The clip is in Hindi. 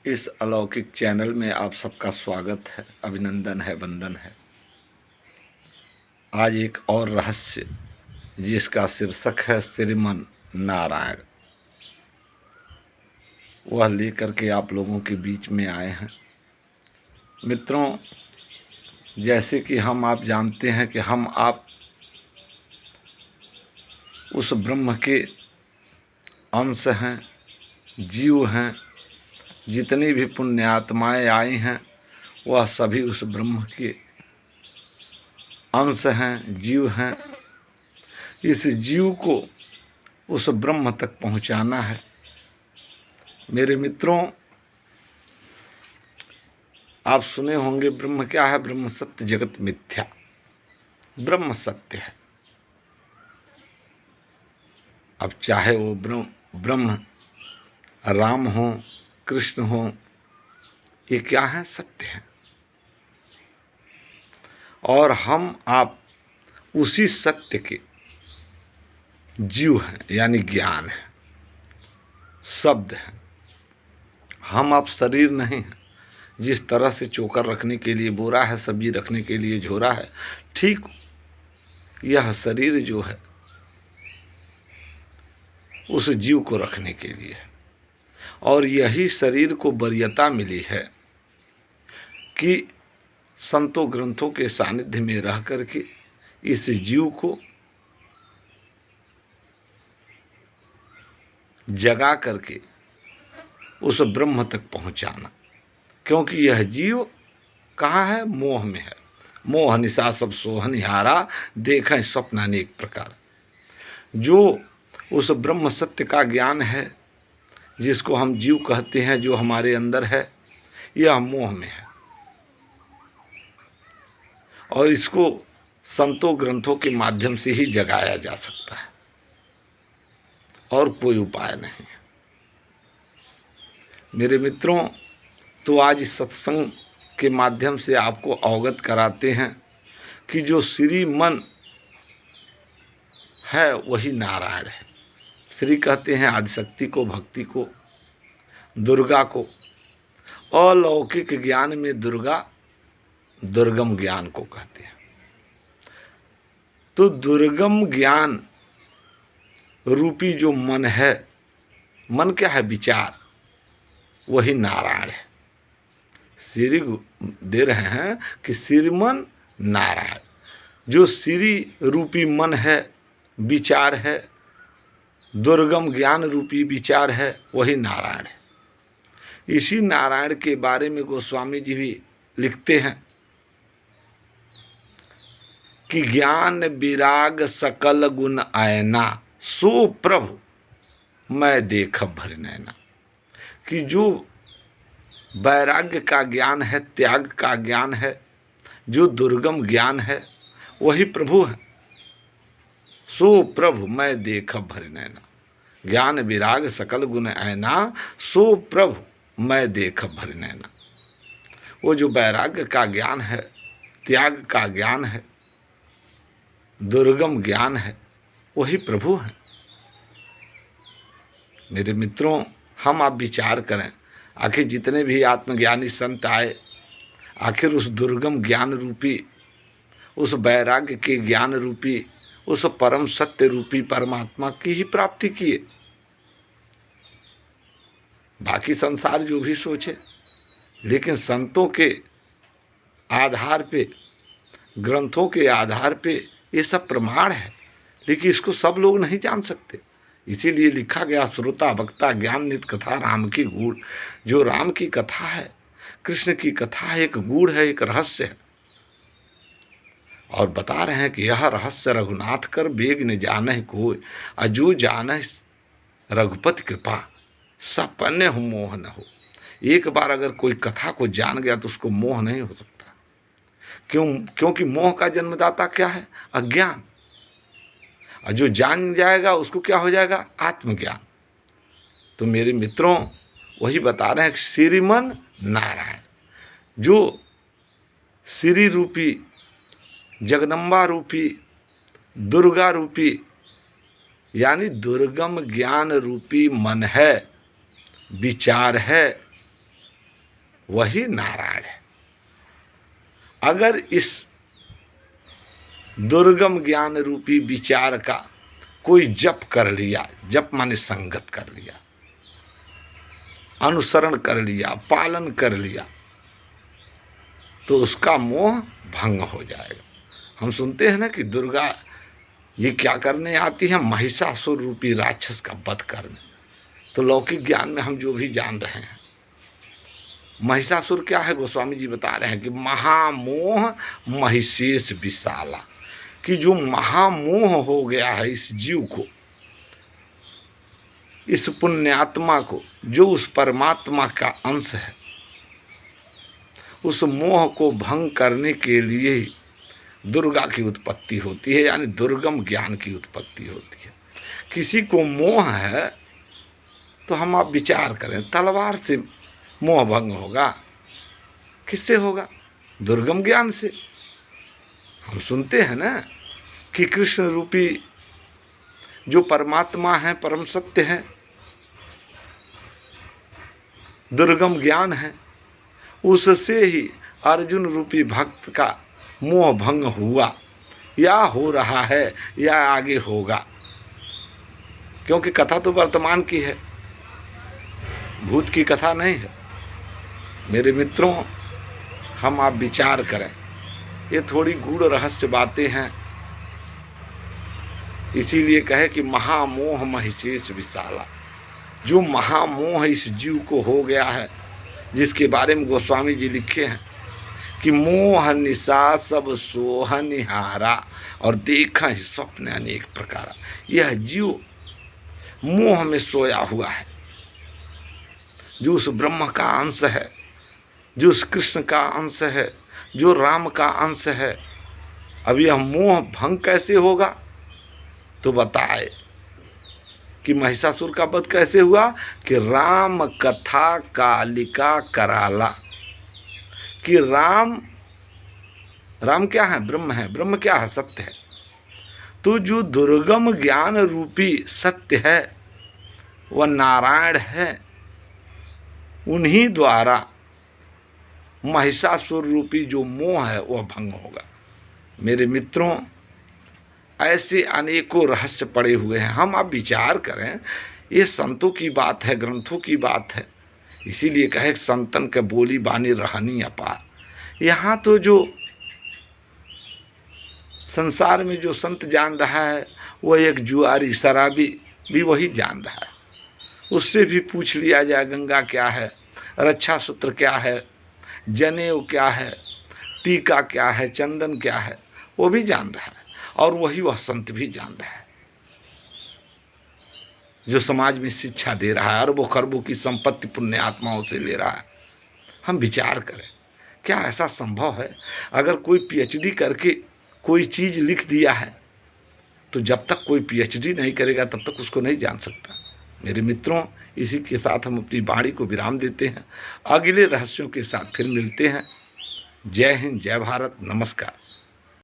इस अलौकिक चैनल में आप सबका स्वागत है, अभिनंदन है, वंदन है। आज एक और रहस्य जिसका शीर्षक है श्रीमन नारायण, वह लेकर के आप लोगों के बीच में आए हैं। मित्रों, जैसे कि हम आप जानते हैं कि हम आप उस ब्रह्म के अंश हैं, जीव हैं। जितनी भी पुण्यात्माएं आई हैं वह सभी उस ब्रह्म के अंश हैं, जीव हैं। इस जीव को उस ब्रह्म तक पहुंचाना है। मेरे मित्रों, आप सुने होंगे ब्रह्म क्या है? ब्रह्म सत्य, जगत मिथ्या। ब्रह्म सत्य है। अब चाहे वो ब्रह्म राम हो, कृष्ण हो, ये क्या है? सत्य है। और हम आप उसी सत्य के जीव हैं, यानी ज्ञान है, शब्द है। हम आप शरीर नहीं हैं। जिस तरह से चोकर रखने के लिए बोरा है, सब्जी रखने के लिए झोरा है, ठीक यह शरीर जो है उस जीव को रखने के लिए है। और यही शरीर को वरीयता मिली है कि संतों ग्रंथों के सानिध्य में रह करके इस जीव को जगा करके उस ब्रह्म तक पहुंचाना। क्योंकि यह जीव कहाँ है? मोह में है। मोह निशा सब सोहनिहारा, देखें स्वप्न अनेक प्रकार। जो उस ब्रह्म सत्य का ज्ञान है, जिसको हम जीव कहते हैं, जो हमारे अंदर है, यह मोह में है। और इसको संतों ग्रंथों के माध्यम से ही जगाया जा सकता है, और कोई उपाय नहीं है। मेरे मित्रों, तो आज इस सत्संग के माध्यम से आपको अवगत कराते हैं कि जो श्रीमन है वही नारायण है। श्री कहते हैं आदिशक्ति को, भक्ति को, दुर्गा को। अलौकिक ज्ञान में दुर्गा दुर्गम ज्ञान को कहते हैं। तो दुर्गम ज्ञान रूपी जो मन है, मन क्या है? विचार, वही नारायण है। श्री दे रहे हैं कि श्रीमन नारायण। जो श्री रूपी मन है, विचार है, दुर्गम ज्ञान रूपी विचार है, वही नारायण है। इसी नारायण के बारे में गोस्वामी जी भी लिखते हैं कि ज्ञान विराग सकल गुण आयना, सो प्रभु मैं देख भर नैना। कि जो वैराग्य का ज्ञान है, त्याग का ज्ञान है, जो दुर्गम ज्ञान है, वही प्रभु है। सो प्रभु मैं देख भर नैना। ज्ञान विराग सकल गुण आयना, सो प्रभु मैं देख भर नैना। वो जो वैराग्य का ज्ञान है, त्याग का ज्ञान है, दुर्गम ज्ञान है, वही प्रभु है। मेरे मित्रों, हम आप विचार करें, आखिर जितने भी आत्मज्ञानी संत आए, आखिर उस दुर्गम ज्ञान रूपी, उस वैराग्य के ज्ञान रूपी, उस परम सत्य रूपी परमात्मा की ही प्राप्ति किए। बाकी संसार जो भी सोचे, लेकिन संतों के आधार पे, ग्रंथों के आधार पे ये सब प्रमाण है। लेकिन इसको सब लोग नहीं जान सकते। इसीलिए लिखा गया, श्रोता वक्ता ज्ञान नित कथा राम की गूढ़। जो राम की कथा है, कृष्ण की कथा है, एक गूढ़ है, एक रहस्य है। और बता रहे हैं कि यह रहस्य रघुनाथ कर बेग न जानह कोई, अजो जानह रघुपति कृपा, सपने हो मोह न हो। एक बार अगर कोई कथा को जान गया तो उसको मोह नहीं हो सकता। क्योंकि मोह का जन्मदाता क्या है? अज्ञान। और जो जान जाएगा उसको क्या हो जाएगा? आत्मज्ञान। तो मेरे मित्रों, वही बता रहे हैं श्रीमन नारायण। जो श्री रूपी, जगदम्बा रूपी, दुर्गा रूपी, यानी दुर्गम ज्ञान रूपी मन है, विचार है, वही नारायण है। अगर इस दुर्गम ज्ञान रूपी विचार का कोई जप कर लिया, जप माने संगत कर लिया, अनुसरण कर लिया, पालन कर लिया, तो उसका मोह भंग हो जाएगा। हम सुनते हैं ना कि दुर्गा ये क्या करने आती है, महिषासुर रूपी राक्षस का वध करने। तो लौकिक ज्ञान में हम जो भी जान रहे हैं, महिषासुर क्या है, गोस्वामी जी बता रहे हैं कि महामोह महिषेश विशाला, कि जो महामोह हो गया है इस जीव को, इस पुण्यात्मा को, जो उस परमात्मा का अंश है, उस मोह को भंग करने के लिए दुर्गा की उत्पत्ति होती है, यानी दुर्गम ज्ञान की उत्पत्ति होती है। किसी को मोह है तो हम आप विचार करें, तलवार से मोह भंग होगा, किससे होगा? दुर्गम ज्ञान से। हम सुनते हैं ना कि कृष्ण रूपी जो परमात्मा है, परम सत्य है, दुर्गम ज्ञान है, उससे ही अर्जुन रूपी भक्त का मोह भंग हुआ, या हो रहा है, या आगे होगा, क्योंकि कथा तो वर्तमान की है, भूत की कथा नहीं है। मेरे मित्रों, हम आप विचार करें, ये थोड़ी गूढ़ रहस्य बातें हैं, इसीलिए कहे कि महामोह महिषेश विशाला। जो महामोह इस जीव को हो गया है, जिसके बारे में गोस्वामी जी लिखे हैं कि मोह निशा सब सोह निहारा और देखा ही स्वप्न अनेक प्रकार। यह जीव मोह में सोया हुआ है, जो उस ब्रह्म का अंश है, जो उस कृष्ण का अंश है, जो राम का अंश है। अब यह मोह भंग कैसे होगा? तो बताए कि महिषासुर का वध कैसे हुआ, कि राम कथा कालिका कराला, कि राम क्या है? ब्रह्म है। ब्रह्म क्या है? सत्य है। तो जो दुर्गम ज्ञान रूपी सत्य है वह नारायण है, उन्हीं द्वारा महिषासुर रूपी जो मोह है वह भंग होगा। मेरे मित्रों, ऐसे अनेकों रहस्य पड़े हुए हैं। हम आप विचार करें, ये संतों की बात है, ग्रंथों की बात है। इसीलिए कहे संतन के बोली बानी रहनी अपार। यहाँ तो जो संसार में जो संत जान रहा है वह एक जुआरी शराबी भी वही जान रहा है। उससे भी पूछ लिया जाए गंगा क्या है, रक्षा सूत्र क्या है, जनेऊ क्या है, टीका क्या है, चंदन क्या है, वो भी जान रहा है। और वही वह संत भी जान रहा है जो समाज में शिक्षा दे रहा है, अरबों खरबों की संपत्ति पुण्य आत्माओं से ले रहा है। हम विचार करें, क्या ऐसा संभव है? अगर कोई पीएचडी करके कोई चीज़ लिख दिया है तो जब तक कोई पीएचडी नहीं करेगा तब तक उसको नहीं जान सकता। मेरे मित्रों, इसी के साथ हम अपनी वाणी को विराम देते हैं। अगले रहस्यों के साथ फिर मिलते हैं। जय हिंद, जय भारत, नमस्कार।